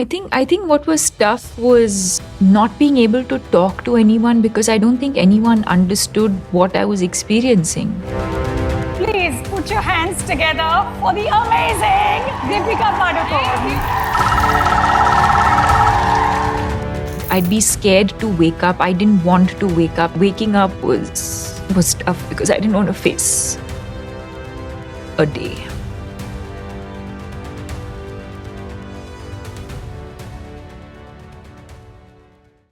I think what was tough was not being able to talk to anyone because I don't think anyone understood what I was experiencing. Please put your hands together for the amazing Deepika Padukone. I'd be scared to wake up. I didn't want to wake up. Waking up was tough because I didn't want to face a day.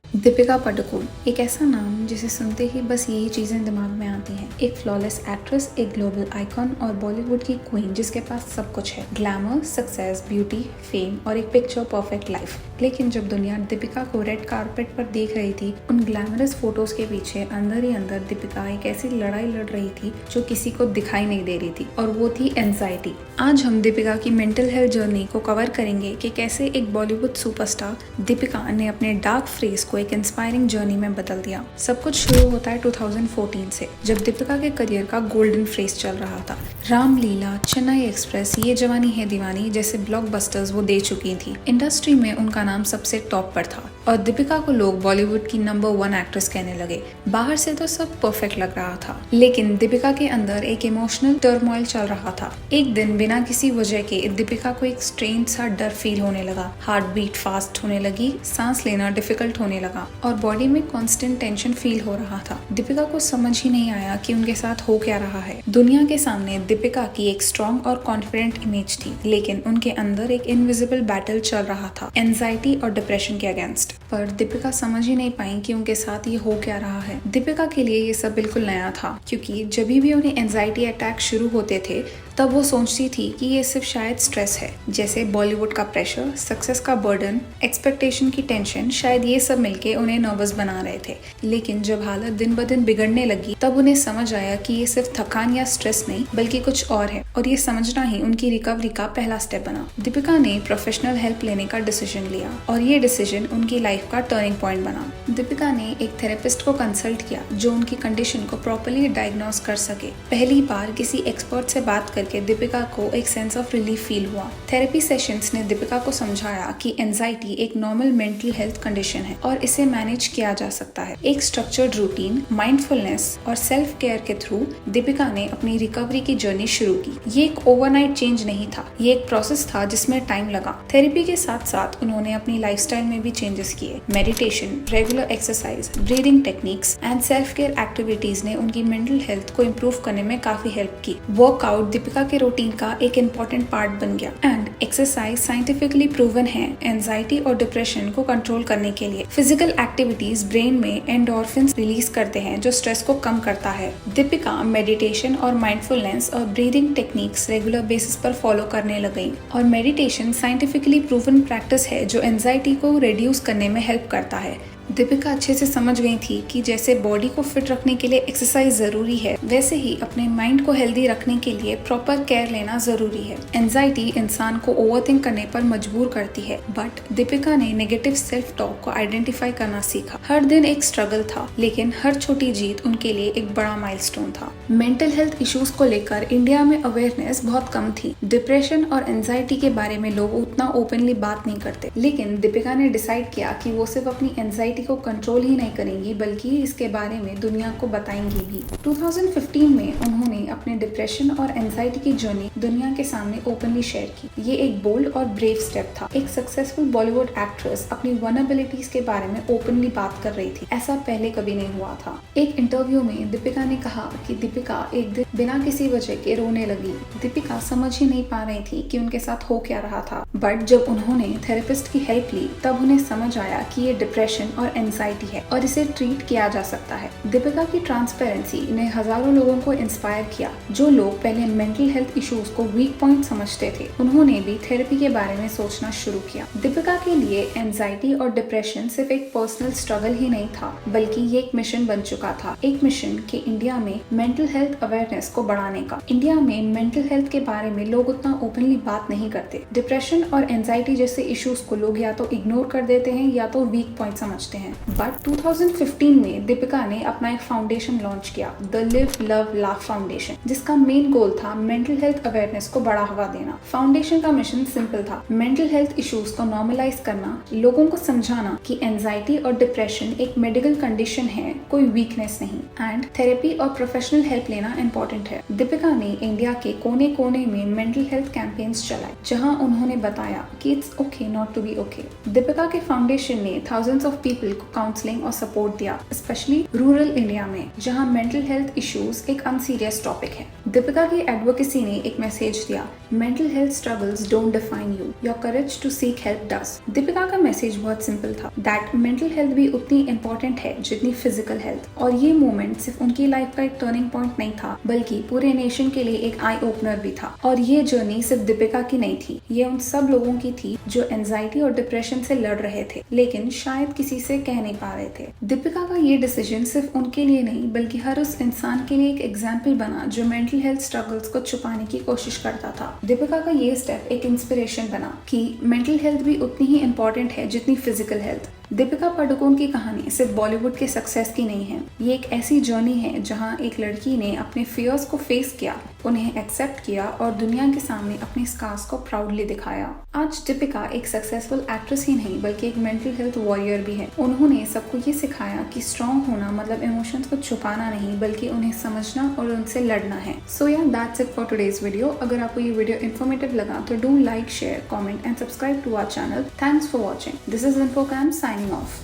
Deepika Padukone एक ऐसा नाम जिसे सुनते ही बस यही चीजें दिमाग में आती हैं। एक फ्लॉलेस एक्ट्रेस, एक ग्लोबल आइकॉन और बॉलीवुड की क्वीन जिसके पास सब कुछ है, ग्लैमर, सक्सेस, ब्यूटी, फेम और एक पिक्चर परफेक्ट लाइफ। लेकिन जब दुनिया दीपिका को रेड कारपेट पर देख रही थी, उन ग्लैमरस फोटोज के पीछे अंदर ही अंदर दीपिका एक ऐसी लड़ाई लड़ रही थी जो किसी को दिखाई नहीं दे रही थी, और वो थी एंजाइटी। आज हम दीपिका की मेंटल हेल्थ जर्नी को कवर करेंगे कि कैसे एक बॉलीवुड सुपरस्टार दीपिका ने अपने डार्क फेस को एक इंस्पायरिंग जर्नी में बदल दिया। सब कुछ शुरू होता है 2014 से, जब दीपिका के करियर का गोल्डन फेज चल रहा था। रामलीला, चेन्नई एक्सप्रेस, ये जवानी है दीवानी जैसे ब्लॉकबस्टर्स वो दे चुकी थी। इंडस्ट्री में उनका नाम सबसे टॉप पर था और दीपिका को लोग बॉलीवुड की नंबर 1 एक्ट्रेस कहने लगे। बाहर से तो सब परफेक्ट लग रहा था, लेकिन दीपिका के अंदर एक इमोशनल टर्मोइल चल रहा था। एक दिन बिना किसी वजह के दीपिका को एक स्ट्रेंज सा डर फील होने लगा। हार्ट बीट फास्ट होने लगी, सांस लेना डिफिकल्ट होने लगा और बॉडी में कांस्टेंट टेंशन फील हो रहा था। दीपिका को समझ ही नहीं आया कि उनके साथ हो क्या रहा है। दुनिया के सामने दीपिका की एक स्ट्रॉन्ग और कॉन्फिडेंट इमेज थी, लेकिन उनके अंदर एक इनविजिबल बैटल चल रहा था, एंजाइटी और डिप्रेशन के अगेंस्ट। पर दीपिका समझ ही नहीं पाई कि उनके साथ ये हो क्या रहा है। दीपिका के लिए ये सब बिल्कुल नया था, क्योंकि जब भी उन्हें एंजाइटी अटैक शुरू होते थे तब वो सोचती थी कि ये सिर्फ शायद स्ट्रेस है, जैसे बॉलीवुड का प्रेशर, सक्सेस का बर्डन, एक्सपेक्टेशन की टेंशन, शायद ये सब मिलके उन्हें नर्वस बना रहे थे। लेकिन जब हालत दिन ब दिन बिगड़ने लगी तब उन्हें समझ आया कि ये सिर्फ थकान या स्ट्रेस नहीं बल्कि कुछ और है, और ये समझना ही उनकी रिकवरी का पहला स्टेप बना। दीपिका ने प्रोफेशनल हेल्प लेने का डिसीजन लिया और ये डिसीजन उनकी लाइफ का टर्निंग पॉइंट बना। दीपिका ने एक थेरेपिस्ट को कंसल्ट किया जो उनकी कंडीशन को प्रॉपर्ली डायग्नोस कर सके। पहली बार किसी एक्सपर्ट से बात करके दीपिका को एक सेंस ऑफ रिलीफ फील हुआ। थेरेपी सेशंस ने दीपिका को समझाया कि एंजाइटी एक नॉर्मल मेंटल हेल्थ कंडीशन है और इसे मैनेज किया जा सकता है। एक स्ट्रक्चर्ड रूटीन, माइंडफुलनेस और सेल्फ केयर के थ्रू दीपिका ने अपनी रिकवरी की जर्नी शुरू की। ये एक ओवरनाइट चेंज नहीं था, ये एक प्रोसेस था जिसमें टाइम लगा। थेरेपी के साथ साथ उन्होंने अपनी लाइफस्टाइल में भी चेंजेस किए। Meditation, regular exercise, breathing techniques and self care activities ने उनकी मेंटल हेल्थ को इम्प्रूव करने में काफी हेल्प की। वर्कआउट दीपिका के रूटीन का एक इम्पोर्टेंट पार्ट बन गया एंड एक्सरसाइज साइंटिफिकली प्रूवन है एंजाइटी और डिप्रेशन को कंट्रोल करने के लिए। फिजिकल एक्टिविटीज ब्रेन में एंडोर्फिन्स रिलीज करते हैं जो स्ट्रेस को कम करता है। दीपिका मेडिटेशन और माइंडफुलनेस और ब्रीदिंग टेक्निक्स रेगुलर बेसिस पर फॉलो करने लग गई, और मेडिटेशन साइंटिफिकली प्रूवन प्रैक्टिस है जो एंजाइटी को रिड्यूस करने में हेल्प करता है। दीपिका अच्छे से समझ गई थी कि जैसे बॉडी को फिट रखने के लिए एक्सरसाइज जरूरी है, वैसे ही अपने माइंड को हेल्दी रखने के लिए प्रॉपर केयर लेना जरूरी है। एंजाइटी इंसान को ओवरथिंक करने पर मजबूर करती है, बट दीपिका ने नेगेटिव सेल्फ टॉक को आइडेंटिफाई करना सीखा। हर दिन एक स्ट्रगल था, लेकिन हर छोटी जीत उनके लिए एक बड़ा माइलस्टोन था। मेंटल हेल्थ इश्यूज को लेकर इंडिया में अवेयरनेस बहुत कम थी। डिप्रेशन और एंजाइटी के बारे में लोग उतना ओपनली बात नहीं करते, लेकिन दीपिका ने डिसाइड किया कि वो सिर्फ अपनी एंजाइटी को कंट्रोल ही नहीं करेंगी बल्कि इसके बारे में दुनिया को बताएंगी भी। 2015 में उन्होंने अपने डिप्रेशन और एंजाइटी की जर्नी दुनिया के सामने ओपनली शेयर की। ये एक बोल्ड और ब्रेव स्टेप था। एक सक्सेसफुल बॉलीवुड एक्ट्रेस अपनी वल्नरेबिलिटीज के बारे में ओपनली बात कर रही थी, ऐसा पहले कभी नहीं हुआ था। एक इंटरव्यू में दीपिका ने कहा कि दीपिका एक दिन बिना किसी वजह के रोने लगी। दीपिका समझ ही नहीं पा रही थी कि उनके साथ हो क्या रहा था, बट जब उन्होंने थेरेपिस्ट की हेल्प ली तब उन्हें समझ आया कि ये डिप्रेशन और एंजाइटी है और इसे ट्रीट किया जा सकता है। दीपिका की ट्रांसपेरेंसी ने हजारों लोगों को इंस्पायर किया। जो लोग पहले मेंटल हेल्थ इश्यूज को वीक पॉइंट समझते थे, उन्होंने भी थेरेपी के बारे में सोचना शुरू किया। दीपिका के लिए एंजाइटी और डिप्रेशन सिर्फ एक पर्सनल स्ट्रगल ही नहीं था, बल्कि ये एक मिशन बन चुका था। एक मिशन कि इंडिया में मेंटल हेल्थ अवेयरनेस को बढ़ाने का। इंडिया में मेंटल हेल्थ के बारे में लोग उतना ओपनली बात नहीं करते। डिप्रेशन और एंजाइटी जैसे इश्यूज को लोग या तो इग्नोर कर देते हैं या तो वीक पॉइंट समझते हैं। समझते हैं। बट 2015 में दीपिका ने अपना एक फाउंडेशन लॉन्च किया, the live love laugh foundation, जिसका मेन गोल था मेंटल हेल्थ अवेयरनेस को बढ़ावा देना। फाउंडेशन का मिशन सिंपल था, मेंटल हेल्थ इश्यूज को नॉर्मलाइज करना, लोगों को समझाना कि एंजाइटी और डिप्रेशन एक मेडिकल कंडीशन है, कोई वीकनेस नहीं, एंड थेरेपी और प्रोफेशनल हेल्प लेना इंपॉर्टेंट है। दीपिका ने इंडिया के कोने कोने में मेंटल हेल्थ कैंपेन्स चलाए, जहां उन्होंने बताया कि it's okay not to be okay. Deepika के फाउंडेशन ने थाउजेंड्स ऑफ पीपल को काउंसलिंग और सपोर्ट दिया, स्पेशली रूरल इंडिया में, जहां मेंटल हेल्थ इश्यूज एक अनसीरियस टॉपिक है। दीपिका की एडवोकेसी ने एक मैसेज दिया, mental health struggles don't define you, your courage to seek help does. Deepika का मैसेज बहुत सिंपल था, दैट मेंटल हेल्थ भी उतनी इंपॉर्टेंट है जितनी फिजिकल हेल्थ। और ये मोमेंट सिर्फ उनकी लाइफ का एक टर्निंग पॉइंट नहीं था, बल्कि पूरे नेशन के लिए एक आई ओपनर भी था। और ये जर्नी सिर्फ दीपिका की नहीं थी, ये उन सब लोगों की थी जो एंजाइटी और डिप्रेशन से लड़ रहे थे, लेकिन शायद किसी से कह नहीं पा रहे थे। दीपिका का ये डिसीजन सिर्फ उनके लिए नहीं, बल्कि हर उस इंसान के लिए एक एग्जाम्पल बना जो मेंटल हेल्थ स्ट्रगल्स को छुपाने की कोशिश करता था। दीपिका का ये स्टेप एक इंस्पिरेशन बना कि मेंटल हेल्थ भी उतनी ही इंपॉर्टेंट है जितनी फिजिकल हेल्थ। दीपिका पादुकोण की कहानी सिर्फ बॉलीवुड के सक्सेस की नहीं है, ये एक ऐसी जर्नी है जहां एक लड़की ने अपने फियर्स को फेस किया, उन्हें एक्सेप्ट किया और दुनिया के सामने अपने स्कार्स को प्राउडली दिखाया। आज दीपिका एक सक्सेसफुल एक्ट्रेस ही नहीं, बल्कि एक मेंटल हेल्थ वॉरियर भी है। उन्होंने सबको ये सिखाया कि स्ट्रॉन्ग होना मतलब इमोशंस को छुपाना नहीं, बल्कि उन्हें समझना और उनसे लड़ना है। सो या that's it for today's video. अगर आपको ये वीडियो इन्फॉर्मेटिव लगा तो do like, share, comment and subscribe to our channel. Thanks for watching. This is Infocam signing off.